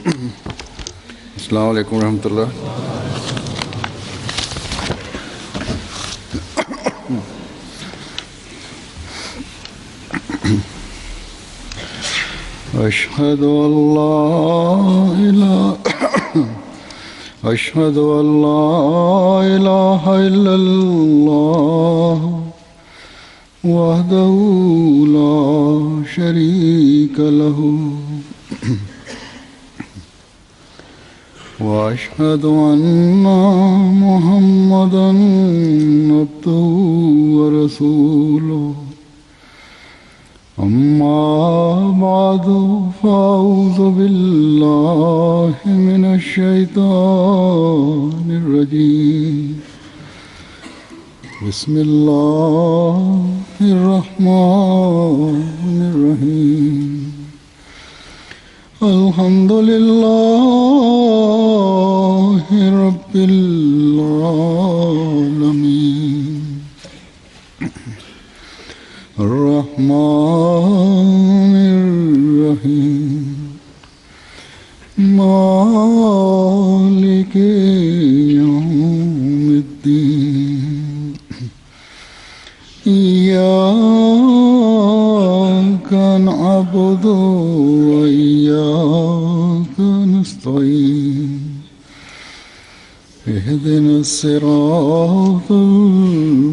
अस्सलाम वालेकुम रहमतुल्लाह। अशहदु अल्ला इलाहा इल्लल्लाह वहदहु ला शरीका लहू वअशहदु अन्ना मुहम्मदन अब्दुहु व रसूलुहु अम्मा बादु फ़अऊज़ु बिल्लाहि मिनश शैतानिर रजीम। बिस्मिल्लाहिर रहमानिर रहीम। अल्हम्दुलिल्लाहि रब्बिल आलमीन अर्रहमानिर रहीम मालिकि यौमिद्दीन इय्याका नअबुदु व इय्याका नस्तईन इहदिनस सिरातल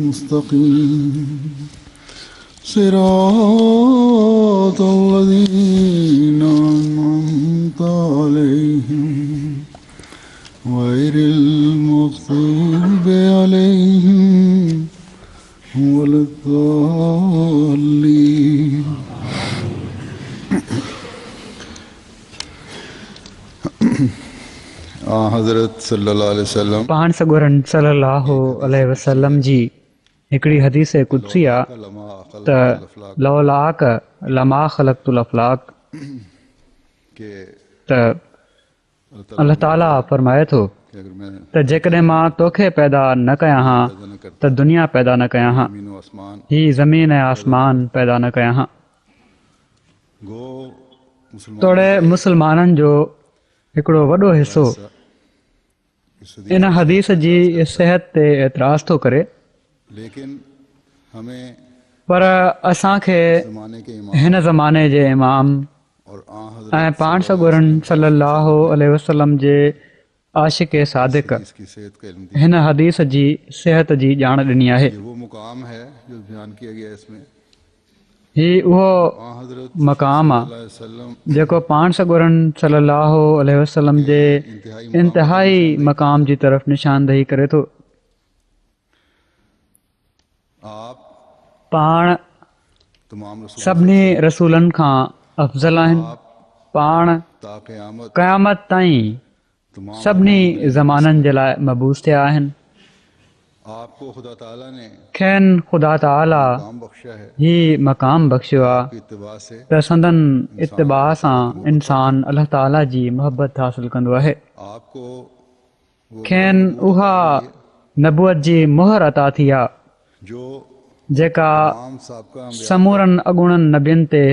मुस्तकीम सिरातल लज़ीना अन्अमता अलैहिम गैरिल मग़ज़ूबि अलैहिम वलद्दाल्लीन। हज़रत सल्लल्लाहु अलैहि वसल्लम पाण सॻोरन सल्लल्लाहु अलैहि वसल्लम जी हिकिड़ी हदीस कुदसी आहे त लौलाक लमा ख़लक़तुल अफ़लाक त अल्लाह ताला फरमाए थो त जेकॾहिं मां तोखे पैदा न कयां हा त दुनिया पैदा न कयां हा, ही ज़मीन ऐं आसमान पैदा न कयां हा। तोड़े मुस्लमाननि जो हिकिड़ो वॾो हिसो इन हदीस जी सिहत ते एतिराज़ थो करे, पर असांखे हिन ज़माने जे इमाम ऐं पाण सॻोरन सल्लल्लाहु अलैहि वसल्लम जे आशिक़ सादिक़ हिन हदीस जी सिहत जी ॼाण ॾिनी आहे। ही उहो मक़ाम आहे जेको पाण सॻोरन सल्लल्लाहु अलैहि वसल्लम जे इंतिहाई मक़ाम जी तरफ़ निशानदही करे थो। पाण सभिनी रसूलनि खां अफ़ज़ल आहिनि। पाण क़यामत ताईं सभिनी ज़माननि जे लाइ मबूस थिया आहिनि। खेनि ख़ुदा ताला ही मक़ाम बख़्शियो आहे त संदन इत्तिबा सां इंसान अल्लाह ताला जी मोहबत हासिल कंदो आहे। खेनि उहा नबूअत जी मुहर अता थी आहे जेका समूरनि अॻूणनि नबियुनि ते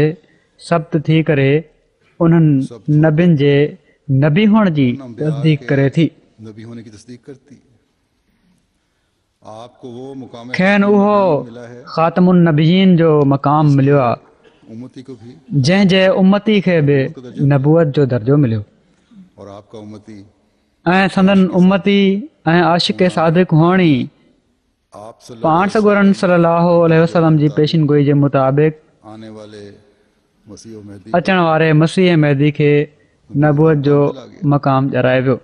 सब्त थी करे उन्हनि नबियुनि जे नबी हुअण जी तस्दीक करे थी। खेनि उहो ख़ातमुन नबियीन जो मक़ाम मिलियो आहे जंहिंजे उम्मती खे बि नबूअत जो दर्जो मिलियो ऐं संदन उम्मती ऐं आशिक़ सादिक़ हुअण ई पाण सॻोरन सल्लल्लाहु अलैहि वसल्लम जी पेशिन गोई जे मुताबिक़ अचण वारे मसीह महदी खे नबूअत जो मक़ाम ॾियाराए वियो।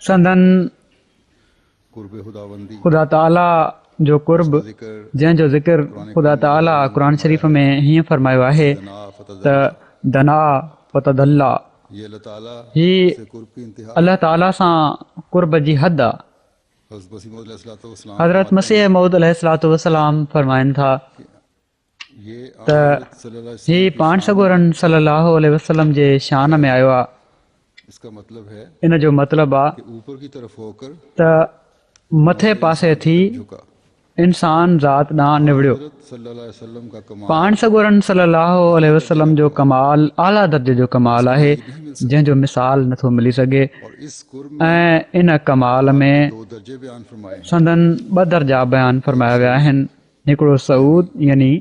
संदन ख़ुदा ताला जो कुर्ब जंहिंजो ज़िक्र ख़ुदा ताला क़ुर शरीफ़ में हीअं फरमायो आहे त दना फ़तदल्ला, ही अल्लाह ताला सां कुर्ब जी हद आहे। हज़रत मसीह मऊद अलैहिस्सलातु वस्सलाम फरमाइनि था त ही पाण सॻोरन सल्लल्लाहु अलैहि वसल्लम जे शान में आयो आहे। इन जो मतिलबु आहे त मथे पासे थी इंसान ज़ात ॾांहुं निवड़ियो। हज़रत सल्लल्लाहु अलैहि वसल्लम का कमाल पाण सॻोरन सल्लल्लाहु अलैहि वसल्लम जो कमाल आला दर्जे जो कमाल आहे जंहिंजो मिसाल नथो मिली सघे। और इस कुर्ब में ऐं इन कमाल में 2 दर्जे बयान फरमाए हैं। संदन 2 दर्जा बयानु फ़रमाया विया आहिनि। हिकिड़ो सऊद यानी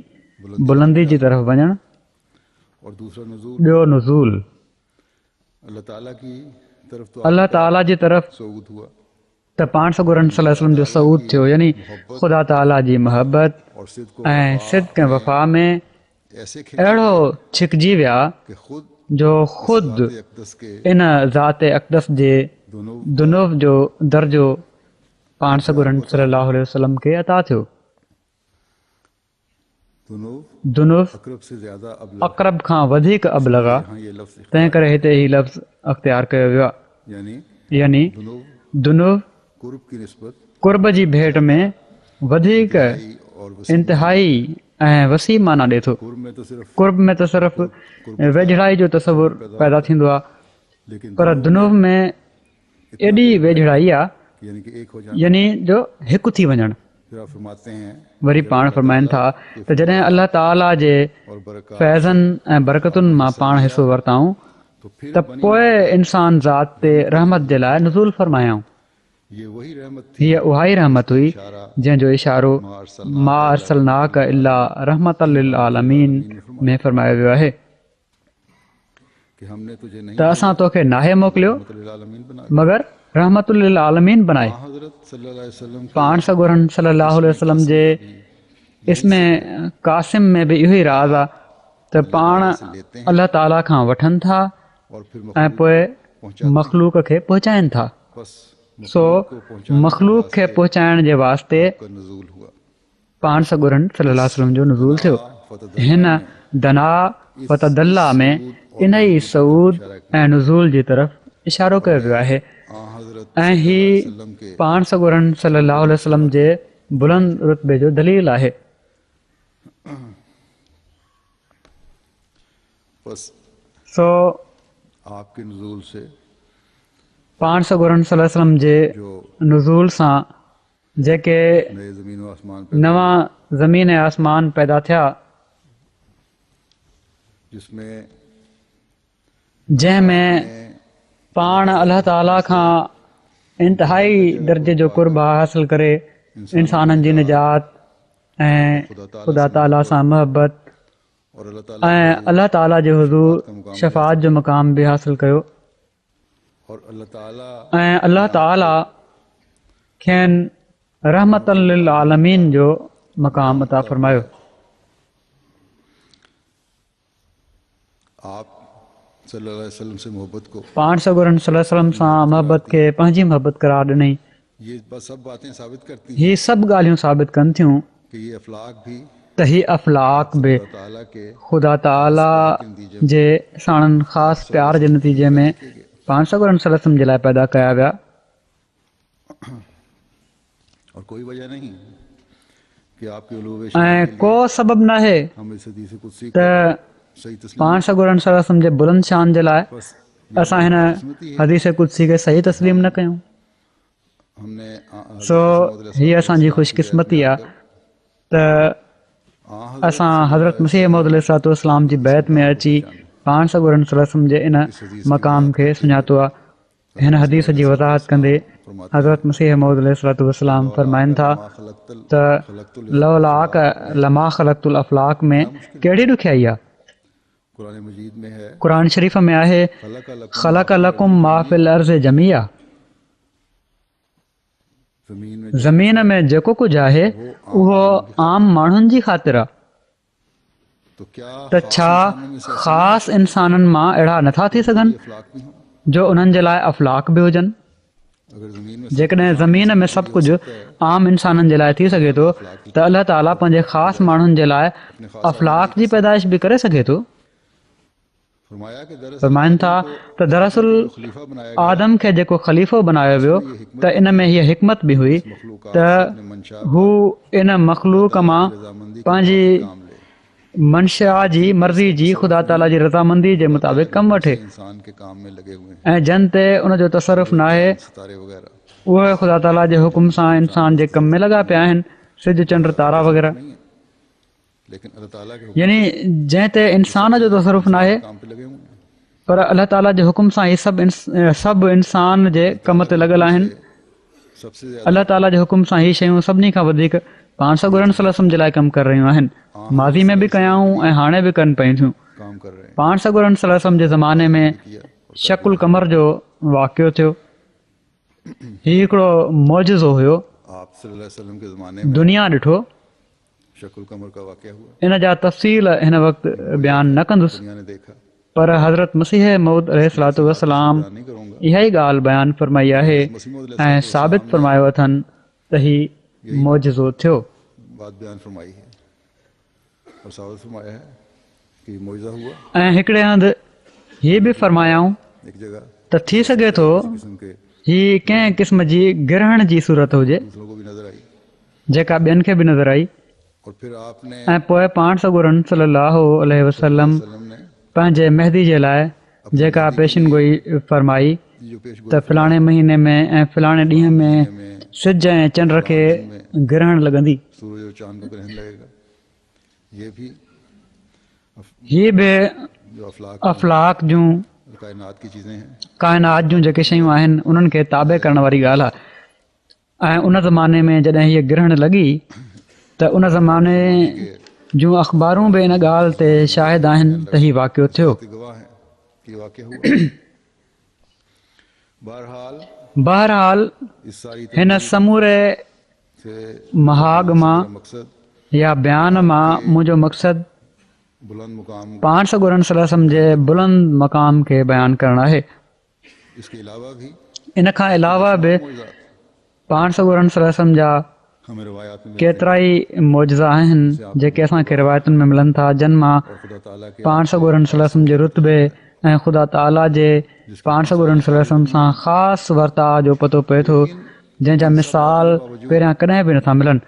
बुलंदी जी तरफ़ वञणु, और दूसरा नुज़ूल ॿियो नुज़ूल अल्लाह ताला की तरफ तो अल्लाह ताला जी तरफ़। सऊद हुआ त पाण सॻोरन सल्लल्लाहु अलैहि वसल्लम जो सऊद थियो यानी ख़ुदा ताला जी मोहबत और सिद्क़ ऐं सिद्क़ ऐं वफ़ा में ऐसे अहिड़ो छिकिजी विया कि खुद जो ख़ुदि अक़दस के इन ज़ात अक़दस जे दोनों दुनुव जो दर्जो पाण सॻोरन सल्लल्लाहु अलैहि वसल्लम खे अता थियो। दुनुव अक़रब से ज़्यादा अक़रब खां वधीक अबलग आहे, यहाँ ये लफ्ज़ तंहिं करे हिते ही लफ़्ज़ अख़्तियार कयो वियो आहे। यानी दुनुव कुर्ब की निस्बत कुर्ब जी भेट में वधीक और इंतिहाई ऐं वसी माना ॾिए थो। कुर्ब में तो सिर्फ कुर्ब में त सिर्फ़ वेझड़ाई जो तसवुर पैदा थींदो आहे, लेकिन पर दुनुव में एॾी वेझड़ाई आहे यानी कि एक हो जाना। यानी जो हिकु थी वञणु। फिर आप फरमाते हैं वरी पाण फरमाइनि था त जॾहिं अल्लाह ताला जे और बरक़ात फैज़न ऐं बरकतुनि मां पाण हिसो वरिताऊं तो फिर त पोइ इंसान ज़ात ते रहमत जे लाइ नुज़ूल फरमायाऊं। ये वही रहमत थी हीअ उहा ई रहमत हुई जंहिंजो इशारो मा अरसलनाक इल्ला रहमतल लिल आलमीन में फरमायो वियो आहे कि हमने तुझे नहीं त असां तोखे नाहे मोकिलियो रहमतुल आलमीन बना मगर रहमतुल लिल आलमीन बनाए। हज़रत सल्लल्लाहु अलैहि वसल्लम पाण सॻोरन सल्लल्लाहु अलैहि वसल्लम जे इसमें कासिम में बि इहो ई राज़ आहे त पाण अल्लाह ताला खां वठनि था और फिर ऐं पोइ मख़लूक खे पहुचाइनि था। बस सो मख़लूक खे पहुचाइण जे वास्ते का नुज़ूल हुआ। पाण सॻोरन सल्लल्लाहु अलैहि वसल्लम जो नुज़ूल थियो। हिन दना फ़तदल्ला में इन ई सऊद ऐं नुज़ूल जी तरफ़ इशारो कयो वियो आहे हज़रत ऐं ही वसल्लम के पाण सॻोरन सल्लल्लाहु अलैहि वसल्लम जे बुलंद रुतबे जो दलील आहे। बस सो आपके नुज़ूल से पाण सॻोरन सल्लल्लाहु अलैहि वसल्लम जे जो नुज़ूल सां जेके नए ज़मीन व आसमान पे नवां ज़मीन ऐं आसमान पैदा थिया, जिसमें जंहिंमें पाण अल्लाह ताला खां इंतिहाई दर्जे जो कुर्ब हासिल करे इंसाननि जी निजात ऐं ख़ुदा ताला सां मोहबत और ऐं अल्लाह ताला जे हुज़ूर शफ़ात जो मक़ाम बि हासिल कयो अल्लाह ताला ऐं अल्लाह ताला खेनि रहमतल लिल आलमीन जो मक़ाम अता फ़रमायो। आप सल्लल्लाहु अलैहि वसल्लम से मोहब्बत को पाण सॻोरन सल्लल्लाहु अलैहि वसल्लम सां मोहबत खे पंहिंजी मोहबत करार ॾिनई। ये बस सब बातें साबित करती हैं हीअ सभु ॻाल्हियूं साबित कनि थियूं कि ये अफलाक भी त ही अफ़लाक बि अल्लाह ताला के ख़ुदा ताला जे साणनि ख़ासि प्यार जे नतीजे में पाण सॻोरन सल्लल्लाहु अलैहि वसल्लम जे लाइ पैदा कया विया। और कोई वजह नहीं कि आपके उलूवे ऐं को सबबु नाहे हम इस हदीस कुदसी त को सही तस्लीम पाण सॻोरन सल्लल्लाहु अलैहि वसल्लम जे बुलंद शान जे लाइ असां हिन हदीस कुदसी खे सही तस्लीम न कयूं। हमने सो हीअ असांजी ख़ुशकिस्मती आहे त असां हज़रत मसीह मौद अलैहिस्सलाम जी बैत में अची पाण सॻोरन सल्लल्लाहु अलैहि वसल्लम जे इन मक़ाम खे सुञातो आहे। हिन हदीस जी वज़ाहत कंदे हज़रत मसीह मौद अलैहिस्सलाम फरमाइनि था त लौलाक लमा ख़लक़तुल अफ़लाक में कहिड़ी ॾुखियाई आहे। कुरान मजीद में है क़ुर शरीफ़ में आहे ख़लक़ लकुम मा फ़िल अर्ज़ जमीआ, ज़मीन में ज़मीन में जेको कुझु आहे उहो आम माण्हुनि जी ख़ातिर आहे। तो क्या त छा ख़ासि इंसाननि मां अहिड़ा नथा थी सघनि अफलाक भी हों? जो उन्हनि जे लाइ अफ़लाक बि हुजनि। अगर ज़मीन में जेकॾहिं ज़मीन में सभु कुझु आम इंसाननि जे लाइ थी सघे थो त अल्लाह ताला पंहिंजे ख़ासि माण्हुनि जे लाइ अफ़लाक जी पैदाइश बि करे सघे थो। फरमाया कि दरअसल फरमाइनि था त दरअसल खलीफा बनाया आदम खे जेको ख़लीफ़ो बनायो वियो त इन में हीअ हिकमत बि हुई त हू इन मख़लूक मां पंहिंजी काम ले मंशा जी मर्ज़ी जी ख़ुदा ताला जी रज़ामंदी जे मुताबिक़ कमु वठे इंसान के काम में लगे हुए हैं, ऐं जन ते उनजो तसरुफ़ न आहे सितारे वगैरह। उहे ख़ुदा ताला जे हुकुम सां इंसान जे कम में लॻा पिया आहिनि। सिज चंड तारा वग़ैरह, नहीं है, लेकिन अल्लाह ताला के यानी जंहिं ते इंसान जो तसरुफ़ न आहे, काम पे लगे हुए हैं। पर अल्लाह ताला जे हुकुम सां इहे सभु इंसान जे कम ते लॻल आहिनि। सबसे ज्यादा अल्लाह ताला जे हुकुम सां इहे शयूं सभिनी खां वधीक पाण सॻुरनि सलम जे लाइ कमु करे रहियूं आहिनि। माज़ी में बि कयाऊं ऐं हाणे बि कनि पयूं थियूं। काम कर रहे हैं पाण सॻुरनि सलम जे ज़माने में किया। शकुल कमर जो वाक़ियो थियो। हीउ हिकिड़ो मौजज़ो हुयो। आप सल्लल्लाहु अलैहि वसल्लम के ज़माने में दुनिया ॾिठो, शकुल कमर का वाक़या हुआ, इन जा तफ़सील हिन वक़्तु बयानु न कंदुसि, दुनिया ने देखा। पर हज़रत मसीह मऊद अलैहिस्सलातु वस्सलाम नहीं करूँगा, इहा ई ॻाल्हि बयानु फरमाई आहे ऐं साबित फरमायो अथनि त ही मौजज़ो थियो। बात बयान फरमाई है और साबित फरमाया है कि मौजज़ा हुआ। ऐं हिकिड़े हंधि हीअ बि फरमायाऊं एक जगह त थी सघे थो किस्म के हीअ कंहिं क़िस्म जी ग्रहण जी सूरत हुजे दूसरों को भी नजर आई, जेका ॿियनि खे बि नज़र आई। और फिर आपने ऐं पोइ पाण सॻुरनि सल्लल्लाहु अलैहि वसल्लम वसल्लम ने पंहिंजे मेहदी जे लाइ जेका पेशिनगोई फरमाई जो पेश त फलाणे महीने में ऐं फलाणे ॾींहं में में सिज ऐं चंड खे ग्रहण लॻंदी। सूरज और चांद को ग्रहण लगेगा, ये भी हीअ बि जो अफलाक अफ़लाक जूं कायनात की चीजें हैं, काइनात जूं जेके शयूं आहिनि उन्हनि खे ताबे करण वारी ॻाल्हि आहे। ऐं उन ज़माने में जॾहिं हीअ ग्रहण लॻी त उन ज़माने जूं अख़बारूं बि इन ॻाल्हि ते शाहिद आहिनि त हीउ वाक़ियो थियो। के गवाह हैं कि ये वाक़या हुआ। बहरहाल बहरहाल इस सारी हिन समूरे से महाग मां मकसद या बयान मां मुंहिंजो मक़सदु बुलंद मुकाम, पाण सॻुरनि सलम जे बुलंद मक़ाम खे बयानु करणु आहे। इसके अलावा भी इन खां अलावा बि मौजज़ात पाण सॻुरनि सलम जा हमें रिवायात में मिलते हैं केतिरा ई मौजज़ा आहिनि जेके असांखे रिवायतुनि में मिलनि था, जिन मां और खुदा ताला के पाण सॻुरनि सलम जे रुतबे ऐं ख़ुदा ताला जे पाण सॻुरनि सलम सां ख़ासि वर्ताउ जो पतो पए थो, जंहिंजा मिसाल पहिरियां कॾहिं बि नथा मिलनि।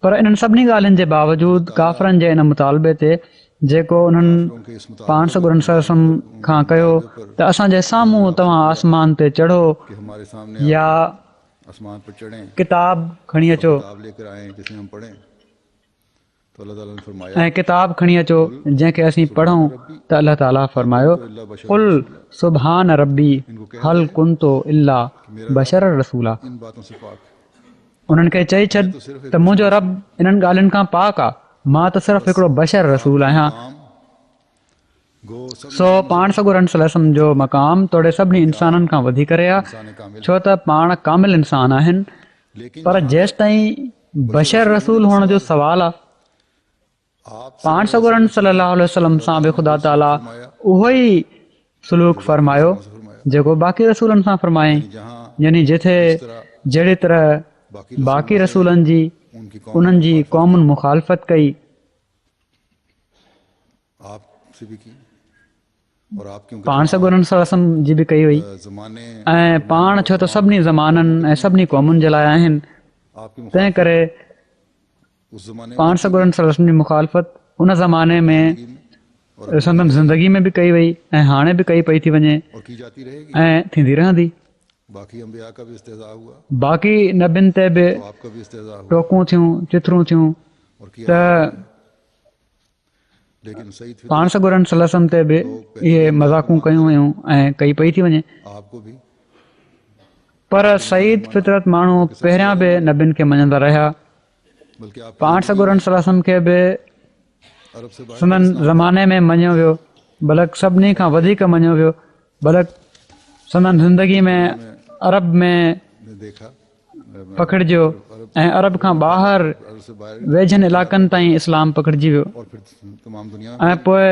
पर इन्हनि सभिनी ॻाल्हियुनि जे बावजूदु काफ़रनि जे इन मुतालबे ते जेको उन्हनि के इस मुताबिक पाण सॻुरनि सलम खां कयो त असांजे साम्हूं तव्हां आसमान ते चढ़ो कि हमारे सामने या आसमान पर चढ़ें, किताब खणी अचो किताब लेकर आए जिसे हम पढ़ें, तो अल्लाह ताला ने फरमाया ऐं किताब खणी अचो जंहिंखे असीं पढ़ूं त अल्लाह ताला फरमायो कुल सुभान रब्बी हल कुंतो इल्ला बशर रसूला। इन बातों से पाक उन्हनि खे चई छॾ त मुंहिंजो रब इन्हनि ॻाल्हियुनि खां पाक आहे, मां त सिर्फ़ु हिकिड़ो बशर रसूल आहियां। काम गो सब सो पाण सॻुरनि सलम जो मक़ाम तोड़े सभिनी इंसाननि खां वधीक आहे, इंसान कामिल, छो त पाण कामिल इंसान आहिनि। लेकिन पर जेसि ताईं बशर रसूल हुअण जो सुवालु आहे, आप पाण सॻुरनि सल्लल्लाहु अलैहि वसल्लम सां बि ख़ुदा ताला उहो ई सुलूक फरमायो जेको बाक़ी रसूलनि सां फरमाए, जहाँ यानी जिथे जहिड़ी तरह बाक़ी रसूलनि जी उनकी उन्हनि जी क़ौमुनि मुखालफ़त कई, आपसे भी की और आप क्योंकि पाण सॻुरनि सलम जी बि कई हुई। ज़माने ऐं पाण छो त सभिनी ज़माननि ऐं सभिनी क़ौमुनि जे लाइ आहिनि, आपकी तंहिं करे उस ज़माने पाण सॻुरनि सलम जी मुखालफ़त उन ज़माने में और संदन ज़िंदगी में बि कई वई ऐं हाणे बि कई पई थी वञे और की जाती रहेगी। ऐं थींदी रहंदी। बाकी अंबिया का भी इस्तेज़ा हुआ, बाक़ी नबियुनि ते बि तो आपका भी इस्तेज़ा हुआ टोकूं थियूं, चिथरूं थियूं, और किया, त लेकिन सईद पाण सॻुरनि सलम ते बि इहे मज़ाक़ूं कयूं हुयूं ऐं कई पई थी वञे। आपको भी पर सईद फितरत माण्हू पहिरियां बि नबियुनि खे मञंदा रहिया। बल्कि आप पाण सॻुरनि सलम खे बि अरब से बाहर संदन ज़माने में मञियो वियो, बल्कि सभिनी खां वधीक मञियो वियो, बल्कि संदन ज़िंदगी में अरब में ने देखा, पखिड़िजियो ऐं अरब खां ॿाहिरि अरब से बाहर वेझनि इलाइक़नि ताईं इस्लाम पखिड़िजी वियो और फिर तमाम दुनिया ऐं पोइ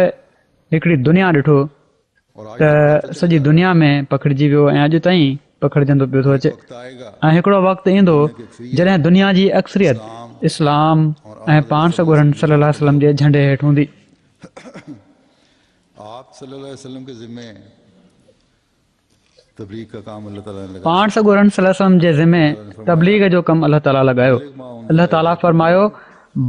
हिकिड़ी दुनिया ॾिठो और आज त सॼी दुनिया में पखिड़िजी वियो ऐं अॼु ताईं पखिड़िजंदो पियो थो अचे। वक्त आएगा ऐं हिकिड़ो वक़्तु ईंदो जॾहिं दुनिया जी अक्सरियत इस्लाम ऐं पाण सॻुरनि सल्लल्लाहु अलैहि वसल्लम जे झंडे हेठि हूंदी। आप सल्लल्लाहु अलैहि वसल्लम के ज़िम्मे तबलीग का काम अल्लाह ताला ने लगाया। पाण सॻुरनि सल्लल्लाहु अलैहि वसल्लम जे ज़िम्मे तबलीग जो कमु अल्लाह ताला लॻायो। अल्लाह ताला फरमायो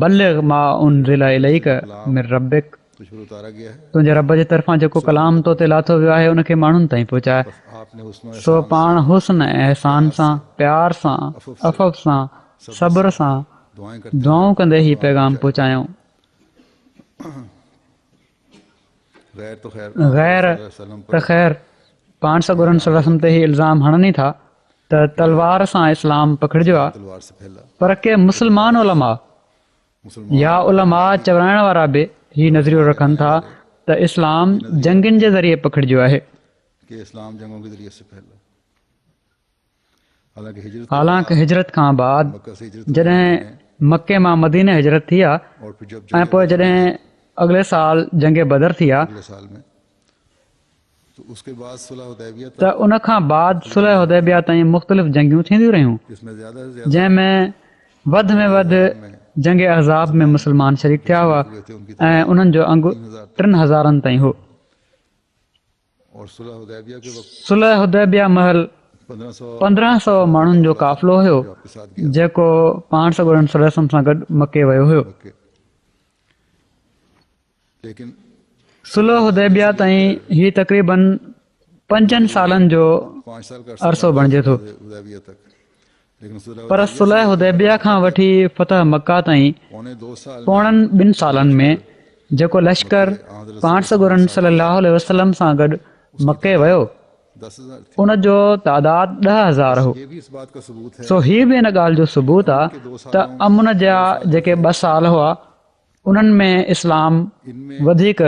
बल्लिग़ मा उनज़िला इलैक मिन रब्बिक, कुछ पर उतारा गया है, तुंहिंजे रब जे तरफ़ां जेको कलाम तो ते लाथो वियो आहे उनखे माण्हुनि ताईं पहुचाए। आपने उसमें सो पाण हुस्न ऐं एहसान सां, प्यार सां, अफ़फ़ सां, सब्र सां दुआऊं कंदे ही पैगाम पहुचायूं। गैर त ख़ैर पाण सॻुरनि सलम ते ही इल्ज़ाम हणनि था त तलवार सां इस्लाम पखिड़िजो आहे, पर के मुस्लमान उलमा या उलमा चवराइण वारा बि ही नज़रियो रखनि था त इस्लाम जंगनि जे ज़रिए पखिड़िजो आहे। हालांकि हिजरत खां बाद जॾहिं मके मां मदीने हिजरत थी आहे ऐं पोइ जॾहिं अॻिले साल जंग बदर थी आहे त उन खां बाद सुलह हुदैबिया ताईं मुख़्तलिफ़ जंगियूं थींदियूं रहियूं, जंहिंमें वधि में वधि जंग अहज़ाब में मुस्लमान शरीक थिया हुआ ऐं उन्हनि जो अंगु 3000 ताईं हो। सुलह हुदैबिया महल 1500 माण्हुनि जो क़ाफ़िलो हुयो जेको पाण सॻुरनि सलम सां गॾु मके वियो हुयो। सुलह हुदैबिया ताईं ही तक़रीबन 5 सालनि जो अरसो बणिजे थो, पर सुलह हुदैबिया खां वठी फ़तह मक्का ताईं पौणनि 2 सालनि में जेको लश्कर पाण सॻुरनि सल्लल्लाहु अलैहि वसल्लम सां गॾु मके वियो उन जो तादाद 10,000 हो। सो हीअ बि इन ॻाल्हि जो सबूत आहे त अमुन जा जेके 2 साल हुआ उन्हनि में इस्लाम वधीक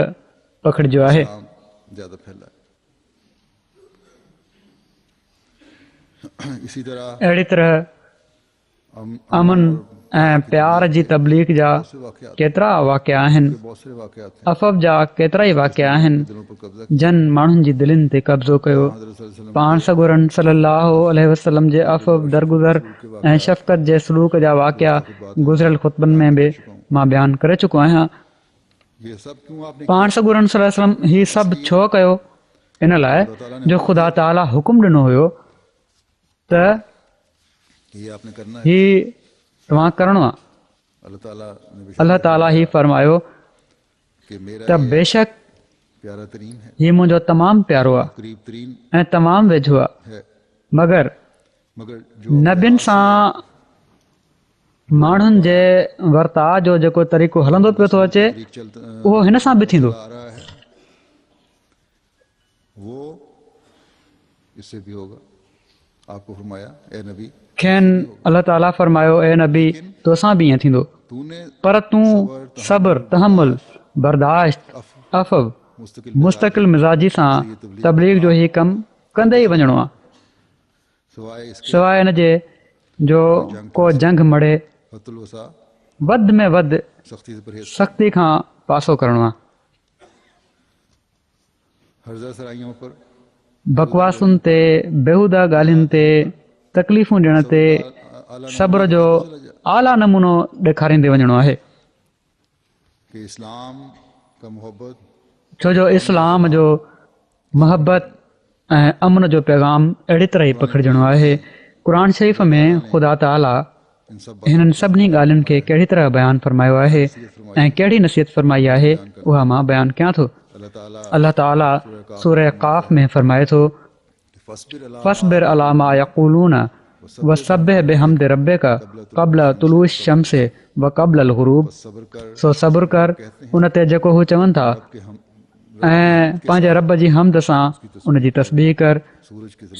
पखिड़िजो आहे। अहिड़ी तरह अमन ऐं प्यार जी तबलीग जा केतिरा वाक़िया आहिनि, अफ़व जा केतिरा ई वाक़िया आहिनि जन माण्हुनि जी दिलनि ते कब्ज़ो कयो। पाण सॻुरनि सल्लल्लाहु अलैहि वसल्लम जे अफ़व दरगुज़र ऐं शफ़क़त जे सलूक जा वाक़िया गुज़िरियल ख़ुतबनि में बि मां बयानु करे चुको आहियां। पाण सॻुरनि सल्लल्लाहु अलैहि वसल्लम हीउ सभु छो कयो? इन लाइ जो ख़ुदा ताला हुकुम ॾिनो हुयो त ही तव्हां करिणो आहे। अलाह ताला ही फरमायो त बेशक ही मुंहिंजो तमामु प्यारो आहे ऐं तमामु वेझो आहे, मगर नबियुनि सां माण्हुनि जे वर्ताव जो जेको तरीक़ो हलंदो पियो थो अचे उहो हिन सां बि थींदो। खेनि अलाह ताला फरमायो ए नबी तोसां बि ईअं थींदो, पर तूं सब्र, तहमुल, बर्दाश्त, अफ़व, मुस्तक़िल मिज़ाजी सां तबलीग जो ही कमु कंदे ई वञिणो आहे, सवाइ इन जे जो को जंग मड़े वधि में वधि सख़्ती खां पासो करिणो आहे। बकवासुनि ते, बेहूदा ॻाल्हियुनि ते, तकलीफ़ूं ॾियण ते सब्र जो आला नमूनो ॾेखारींदे वञिणो आहे, छो जो इस्लाम जो मुहबत ऐं अमन जो पैगाम अहिड़ी तरह ई पखिड़िजणो आहे। क़ुर शरीफ़ में ख़ुदा ताला हिननि सभिनी ॻाल्हियुनि खे कहिड़ी तरह बयानु फरमायो आहे ऐं कहिड़ी नसीहत फरमाई आहे उहा मां बयानु कयां थो। अलाह ताला सूरह क़ाफ़ में फरमाए थो फ़स्बिर अला मा यक़ूलून वसब्बिह बिहम्दि रब्बिक क़ब्ल तुलूइ शम्स व क़ब्ल अल ग़ुरूब। सो सब्र कर उन ते जेको हू चवनि था ऐं पंहिंजे रब जी हमद सां उन जी तस्बीह कर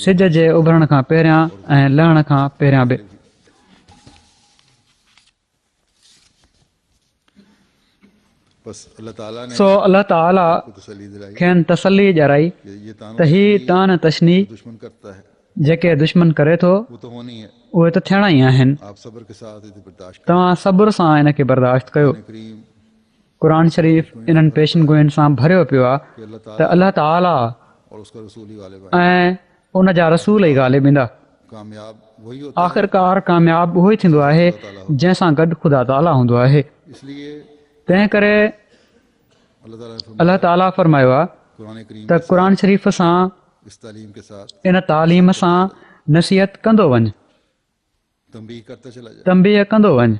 सिज जे उभरण खां पहिरियां ऐं लहण खां पहिरियां बि। सो अलाह ताला खेनि तसली ॾियाराई त ही तान तशनी जेके दुश्मन करे थो उहे त थियणा ई आहिनि, तव्हां सब्र सां इन खे बर्दाश्त कयो। क़ुर शरीफ़ इन्हनि पेशन गोयुनि सां भरियो पियो आहे त अलाह ताला ऐं उन जा रसूल ई ग़ालिब ईंदा। आख़िरकार कामयाब उहो ई थींदो आहे जंहिंसां गॾु ख़ुदा ताला हूंदो आहे। तंहिं करे अलाह ताला फरमायो आहे त क़ुर शरीफ़ सां इन तालीम सां नसीहत कंदो वञ, तंबीह कंदो वञ।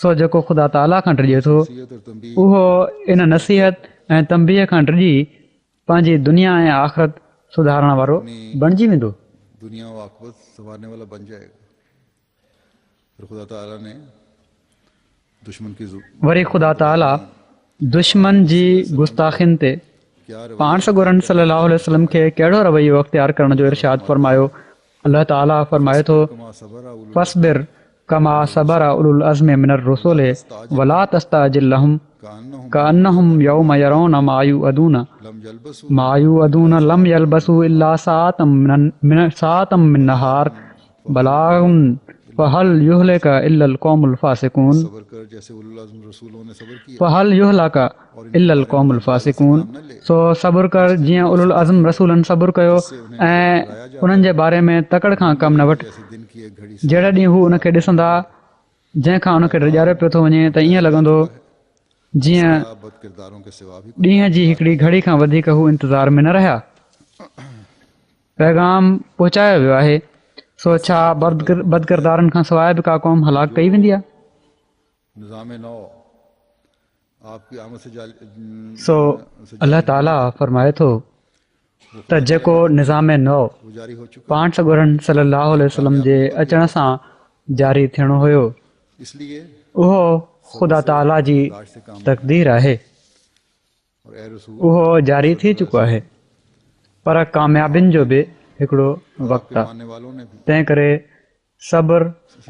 सो जेको ख़ुदा ताला खां डिॼे थो उहो इन नसीहत ऐं तंबीह खां डिॼी पंहिंजी दुनिया ऐं आख़िरत सुधारण वारो बणिजी वेंदो। फिर खुदा ताला ने दुश्मन की वरी ख़ुदा ताला दुश्मन जी गुस्ताखिन ते क्या पाण सॻोरनि सल्लल्लाहु अलैहि वसल्लम खे कहिड़ो रवैयो अख़्तियार करण जो इरशाद फरमायो। अल्लाह ताला फरमाए थो फस्बिर कमा सबरा उलुल अज़्म मिनर रुसूल वला तस्ताजिल लहुम कअन्नहुम यौम यरौना मा युअदून लम यल्बसू इल्ला साअतम मिन नहार बलागुन फहल युहलिका इल्लल कौमुल फासिकून सबर कर जैसे उलुल अज़्म रसूलों ने सबर किया फहल युहलिका इल्लल कौमुल फासिकून। सो सब्र कर जीअं उलुल अज़्म रसूलनि सब्र कयो ऐं उन्हनि जे बारे में तकड़ खां कमु न वठि। जैसे दिन की एक घड़ी जहिड़े ॾींहुं हू उनखे ॾिसंदा जंहिंखां उनखे डिॼारियो पियो थो वञे त ईअं लॻंदो जीअं बद किरदारों के सिवा भी ॾींहं जी हिकिड़ी घड़ी खां वधीक हू इंतज़ार में न रहिया। पैगाम पहुचायो वियो आहे। सो छा बदकिरदारनि खां सवाइ बि का क़ौम हलाक कई वेंदी आहे। निज़ाम नौ आपकी आमद से सो अल्लाह ताला फरमाए थो त जेको निज़ाम नौ जारी हो चुका पाण सॻोरनि सल्लल्लाहु अलैहि वसल्लम जे अचण सां जारी थियणो हुयो इसलिए उहो ख़ुदा ताला जी तक़दीर आहे। और ए रसूल उहो जारी थी चुको आहे पर कामयाबियुनि जो बि हिकिड़ो वक़्तु आहे। मानने वालों ने भी तंहिं करे सब्र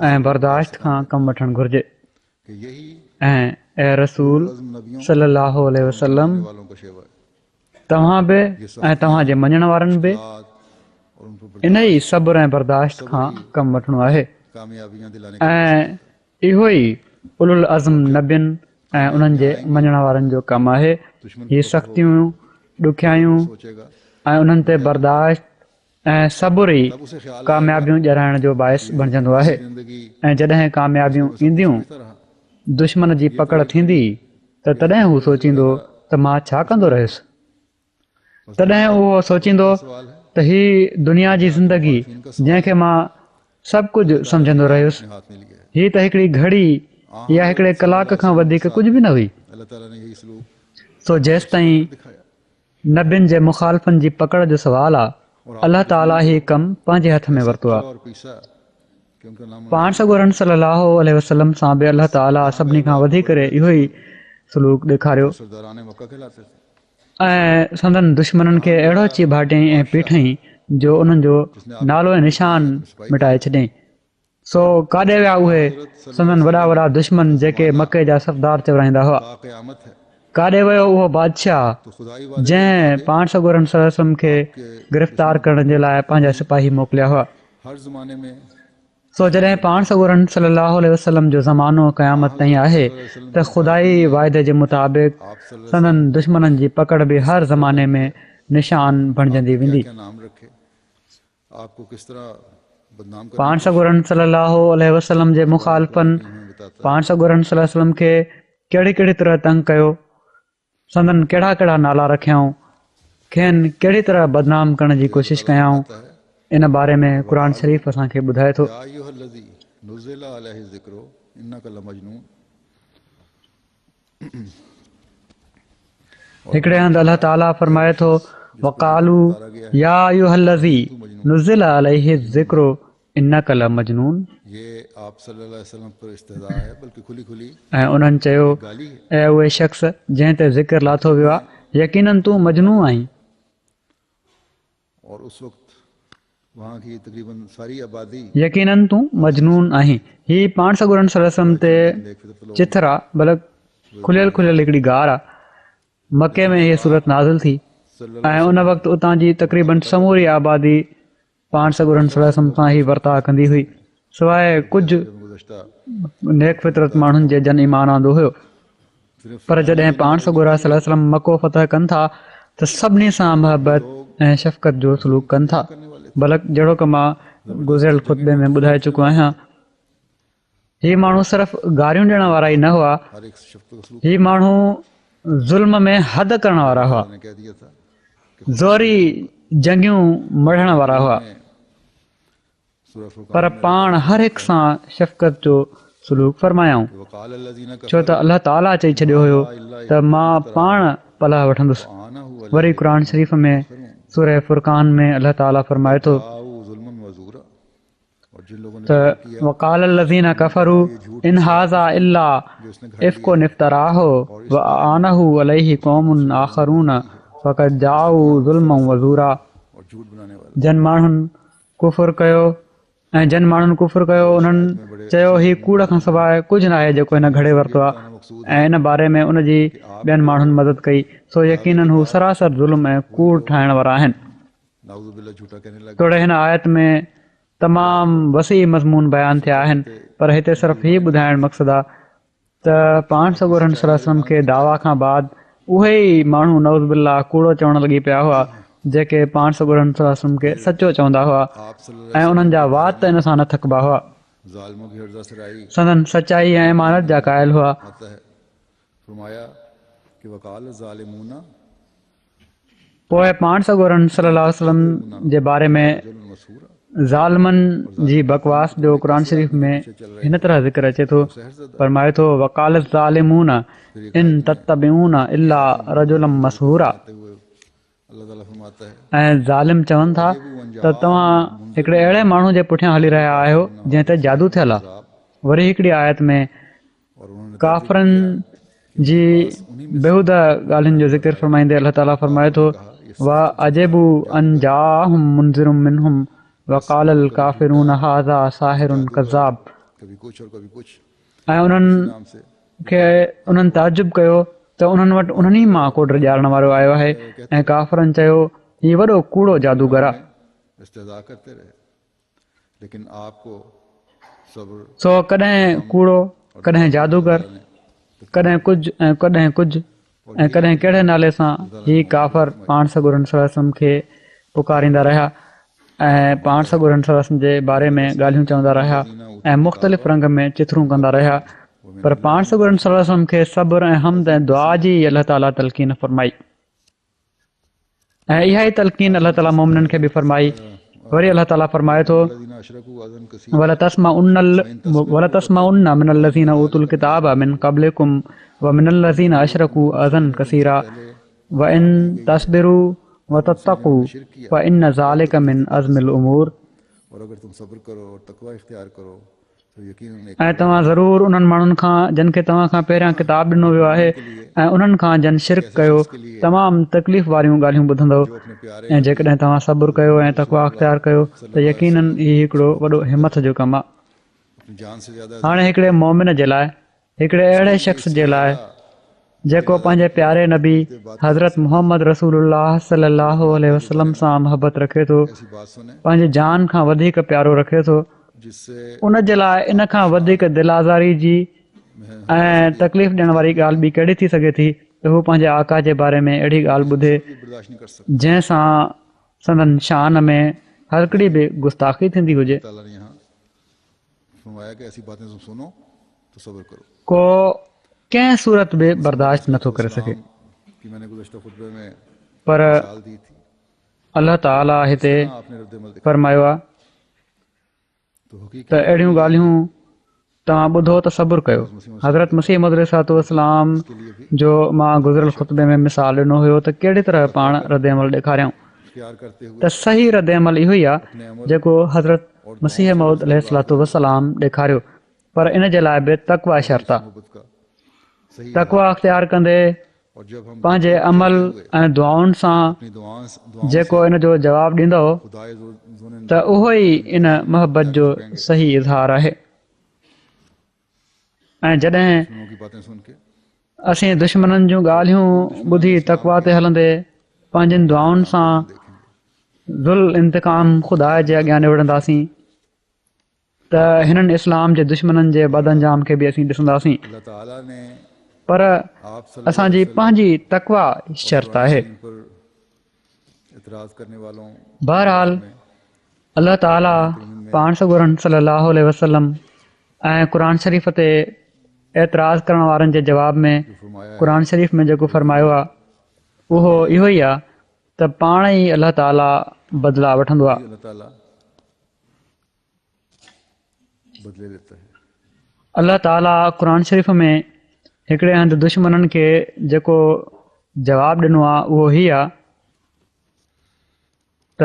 ऐं बर्दाश्त खां कमु वठणु घुरिजे कि यही ऐं ए रसूल नबियों सल्लल्लाहु अलैहि वसल्लम वालों का शेवा है तव्हां बि ऐं तव्हांजे मञण वारनि बि और उन पर इन ई सब्र ऐं बर्दाश्त खां कमु वठणो आहे। कामयाबियां दिलाने ऐं इहो ई उलुल अज़्म नबियुनि ऐं उन्हनि जे मञण वारनि जो कमु आहे। हीअ सख़्तियूं ॾुखियायूं सोचेगा ऐं उन्हनि ते बर्दाश्त ऐं सब्र ई तब उसे ख्याल कामयाबियूं ॼाणाइण जो बाहिस बणिजंदो आहे। जिंदगी ऐं जॾहिं कामयाबियूं ईंदियूं तरह दुश्मन जी पकड़ थींदी त तॾहिं हू सोचींदो त मां छा कंदो रहियुसि। तॾहिं उहो सोचींदो सवाल है त हीअ दुनिया जी ज़िंदगी जंहिंखे मां सभु कुझु सम्झंदो रहियुसि हाथ में लिया है हीअ त हिकिड़ी घड़ी या हिकिड़े कलाक खां वधीक कुझु बि न हुई। अल्लाह ताला ने यही सलूक सो जेसि ताईं दिखाया नबियुनि जे मुखालफ़नि जी पकड़ जो सुवालु आहे अल्लाह ताला हीउ कमु पंहिंजे हथ में वरितो आहे। और पीसा कि उनका नाम पाण सॻोरनि सल्लल्लाहु अलैहि वसल्लम सां बि अल्लाह ताला सभिनी खां वधीक करे इहो ई सलूक ॾेखारियो सरदारान मक्का कहलाते थे ऐं संदन दुश्मननि खे अहिड़ो ची भाटियईं ऐं पीठईं जो उन्हनि जो नालो ऐं निशान मिटाए छॾियईं। सो काॾे विया उहे संदन वॾा वॾा दुश्मन जेके मके जा सरदार चवराईंदा हुआ। क़यामत है काॾे वियो उहो बादशाह तो खुदाई वाले जंहिं पाण सॻोरनि सल्लल्लाहु अलैहि वसल्लम खे गिरफ़्तार करण जे लाइ पंहिंजा सिपाही मोकिलिया हुआ। हर ज़माने में सो जॾहिं पाण सॻोरनि सल्लल्लाहु अलैहि वसल्लम जो ज़मानो क़यामत ताईं आहे त खुदाई वाइदे जे मुताबिक़ आप सल्लल्लाहु संदन दुश्मननि जी पकड़ बि हर ज़माने में निशान बणिजंदी वेंदी। क्या नाम रखे आपको किस तरह बदनाम कर पाण सॻोरनि सल्लल्लाहु अलैहि वसल्लम जे मुखालफ़नि बताता पाण सॻोरनि सल्लल्लाहु अलैहि वसल्लम खे कहिड़ी कहिड़ी तरह तंग कयो संदन कहिड़ा कहिड़ा नाला रखियाऊं खेनि कहिड़ी तरह बदनाम करण जी कोशिशि कयाऊं है इन बारे में क़ुर शरीफ़ असांखे ॿुधाए थो। या अय्युहल्लज़ी नुज़्ज़िला अलैहि ज़िक्रो इन्नका लमजनून हिकिड़े हंधि अल्लाह ताला फरमाए थो वक़ालू या अय्युहल्लज़ी नुज़्ज़िला अलैहि ज़िक्रो इन्नका लमजनून ये आप सल्लल्लाहु अलैहि वसल्लम पर इस्तिज़ा है बल्कि खुली खुली ऐं उन्हनि चयो गाली है ऐं उहे शख़्स जंहिं ते ज़िक्र लाथो वियो आहे यकीननि तूं मजनू आहीं। और उस वक्त वहाँ की तकरीबन सारी आबादी यकीननि तूं मजनून आहीं। हीअ पाण सॻोरनि सल्लल्लाहु अलैहि वसल्लम ते चिथर आहे बल्कि खुलियल खुलियल हिकिड़ी गार आहे। मके में हीअ सूरत नाज़िल थी ऐं उन वक़्तु उतां जी तक़रीबन समूरी आबादी पाण सॻोरनि सल्लल्लाहु अलैहि वसल्लम सां ई वर्ताव कंदी हुई सवाइ कुझु गुज़श्ता नेक फितरत माण्हुनि जे जन ईमान आंदो हुयो। पर जॾहिं पाण सॻोरा सल्लल्लाहु अलैहि वसल्लम मको फ़तह कनि था त सभिनी सां मुहबत ऐं शफ़क़त जो सलूक कनि था। बल्कि जहिड़ो की मां गुज़िरियल ख़ुतबे में ॿुधाए चुको आहियां हीअ माण्हू सिर्फ़ु गारियूं ॾियण वारा ई न हुआ हर एक शब्द का सलूक हीअ माण्हू ज़ुल्म में हद करण वारा हुआ ने कह दिया था ज़ोरी जंगियूं मढ़ण वारा हुआ सूरह फुरक़ान पर पाण हर हिक सां शफ़क़त जो सलूक फरमायाऊं वक़ाल अल्लज़ीना छो त अल्लाह ताला चई छॾियो हुयो त मां पाण पलाह वठंदुसि। आना हुआ वरी क़ुर शरीफ़ में सूरह फुरक़ान में अल्लाह ताला फरमाए थो आओ ज़ुल्मन व ज़ूरा और त वकाल लज़ीना कफ़रू इन हाज़ा इल्ला इफ़्कुन इफ़्तराहु व आनहु अलैहि क़ौमुन आख़रून फ़क़द जाऊ ज़ुल्मन व ज़ूरा। जन माण्हुनि कुफ़ुर कयो ऐं जन माण्हुनि कुफ़ुर कयो उन्हनि चयो हीउ कूड़ खां सवाइ कुझु न आहे जेको हिन घड़े वरितो आहे ऐं इन बारे में उनजी ॿियनि माण्हुनि मदद कई सो यकीननि हू सरासर ज़ुल्म ऐं कूड़ ठाहिण वारा आहिनि। तोड़े हिन आयत में तमामु वसी मज़मून बयानु थिया आहिनि पर हिते सिर्फ़ु हीउ ॿुधाइण मक़सदु आहे त पाण सॻोरन सल्लल्लाहु अलैहि वसल्लम खे दावा खां बाद उहे ई माण्हू नऊज़ बिल्लाह कूड़ो चवणु लॻी पिया हुआ जेके पाण सॻोरन सल्लल्लाहु अलैहि वसल्लम खे सचो चवंदा हुआ ऐं उन्हनि जा वात त इन सां न थकबा हुआ। संदन सचाई ऐं इमानत जा क़ाइल हुआ। पोइ पाण सॻोरन सल्लल्लाहु अलैहि वसल्लम जे बारे में ज़ालिमनि जी बकवास जो क़ुर शरीफ़ में हिन तरह ज़िक्र अचे थो फरमाए थो वकालत ज़ालिमून इन तत्तबिऊन इल्ला रजुलम मशहूरा। ऐं ज़ालिम चवनि था त तव्हां हिकिड़े अहिड़े माण्हू जे पुठियां हली रहिया आहियो जंहिं ते जादू थियल आहे। वरी हिकिड़ी आयत में काफ़रनि जी बेहूदा ॻाल्हियुनि जो ज़िक्र फरमाईंदे अलाह ताला फरमाए थो वा अजबू अन जाअहुम मुनज़िरुम मिनहुम वक़ालल काफ़िरून हाज़ा साहिरुन कज़्ज़ाब। ऐं उन्हनि ताजुब कयो त उन्हनि वटि उन्हनि ई मां को ॾियारण वारो आयो आहे ऐं काफ़रनि चयो हीउ वॾो कूड़ो जादूगर आहे। सो कॾहिं कूड़ो कॾहिं जादूगर कॾहिं कुझु ऐं कॾहिं कुझु ऐं कॾहिं कहिड़े नाले सां हीउ काफ़र पाण सॻोरन सल्लल्लाहु अलैहि वसल्लम खे पुकारींदा रहिया ऐं पाण सॻोरन सल्लल्लाहु अलैहि वसल्लम जे बारे में ॻाल्हियूं चवंदा रहिया ऐं मुख़्तलिफ़ रंग में चिथरूं कंदा रहिया पर पाण सॻोरन सल्लल्लाहु अलैहि वसल्लम खे सब्र ऐं हमद ऐं दुआ जी अलाह ताला तलक़ीन फरमाई ऐं इहा ई तलक़ीन अलाह ताला मोमिननि खे बि फरमाई। वरी अलाह ताला फरमाए थो वलतस्मउन्न मिनल लज़ीना ऊतुल किताब मिन क़ब्लिकुम व मिनल लज़ीना अशरकू अज़न कसीरा व इन तस्बिरू व तत्तक़ू फ इन ज़ालिक मिन अज़मिल उमूर। ऐं तव्हां ज़रूरु उन्हनि माण्हुनि खां जिन खे तव्हां खां पहिरियां किताब ॾिनो वियो आहे ऐं उन्हनि खां जन शिरक कयो तमामु तकलीफ़ वारियूं ॻाल्हियूं ॿुधंदव ऐं जेकॾहिं तव्हां सब्र कयो ऐं तक़वा अख़्तियार कयो त यकीननि हीउ हिकिड़ो वॾो हिमत जो कमु आहे। हाणे हिकिड़े मोमिन जे लाइ हिकिड़े अहिड़े शख़्स जे लाइ जेको पंहिंजे प्यारे नबी हज़रत मुहम्मद रसूलुल्लाह सल्लल्लाहु अलैहि वसल्लम सां मोहबत रखे थो पंहिंजी जान खां वधीक प्यारो रखे थो उन जे लाइ इन खां वधीक दिलि आज़ारी जी ऐं तकलीफ़ ॾियण वारी ॻाल्हि ॿी कहिड़ी थी सघे थी त हू पंहिंजे आका जे बारे में अहिड़ी ॻाल्हि ॿुधे जंहिंसां संदन शान में हर हिकिड़ी बि गुस्ताखी थींदी हुजे। को कंहिं सूरत बि बर्दाश्त नथो करे सघे पर अलाह ताला हिते फरमायो आहे त अहिड़ियूं ॻाल्हियूं तव्हां ॿुधो त सब्र कयो। हज़रत मसीह मौद अलैहिस्सलाम जो मां गुज़िरियल ख़ुतबे में मिसाल ॾिनो हुयो त कहिड़ी तरह पाण रद अमल ॾेखारियऊं त सही रद अमल इहो ई आहे जेको हज़रत मसीह मौद अलैहिस्सलाम ॾेखारियो पर इन जे लाइ बि तक़वा शर्त आहे। तक़वा अख़्तियार कंदे पंहिंजे अमल ऐं दुआउनि सां जेको इन जो जवाबु ॾींदो त उहो ई इन मोहबत जो सही इज़हार आहे। ऐं जॾहिं असीं दुश्मननि जूं ॻाल्हियूं ॿुधी तक़वा ते हलंदे पंहिंजनि दुआउनि सां ज़ुल इंतिकाम ख़ुदा जे अॻियां निवड़ंदासीं त हिननि इस्लाम जे दुश्मननि जे बदअंजाम खे बि असीं ॾिसंदासीं पर असांजी पंहिंजी तक़वा शर्त आहे। बहरहाल अलाह ताला पाण सॻोरन सल्लल्लाहु अलैहि वसल्लम ऐं क़ुर शरीफ़ ते एतिराज़ करण वारनि जे जवाब में क़ुर शरीफ़ में जेको फरमायो आहे उहो इहो ई आहे त पाण ई अलाह ताला बदिला वठंदो आहे। अलाह ताला क़ुर शरीफ़ में हिकिड़े हंधि दुश्मननि खे जेको जवाबु ॾिनो आहे उहो ई आहे त